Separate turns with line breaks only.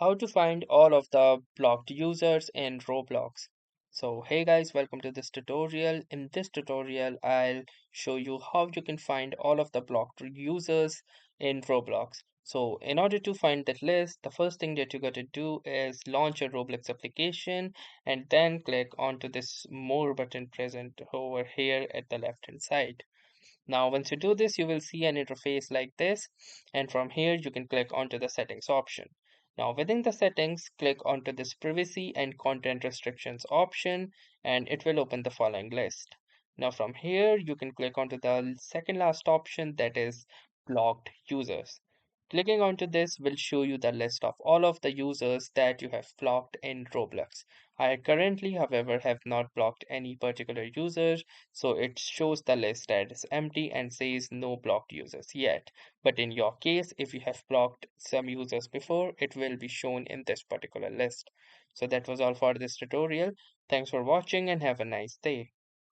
How to find all of the blocked users in Roblox. So hey guys, welcome to this tutorial. In this tutorial, I'll show you how you can find all of the blocked users in Roblox. So in order to find that list, the first thing that you got to do is launch a Roblox application and then click onto this more button present over here at the left hand side. Now, once you do this, you will see an interface like this, and from here you can click onto the settings option. Now, within the settings, click onto this privacy and content restrictions option, and it will open the following list. Now, from here, you can click onto the second last option, that is blocked users. Clicking onto this will show you the list of all of the users that you have blocked in Roblox. I currently, however, have not blocked any particular users, so it shows the list as empty and says no blocked users yet. But in your case, if you have blocked some users before, it will be shown in this particular list. So that was all for this tutorial. Thanks for watching and have a nice day.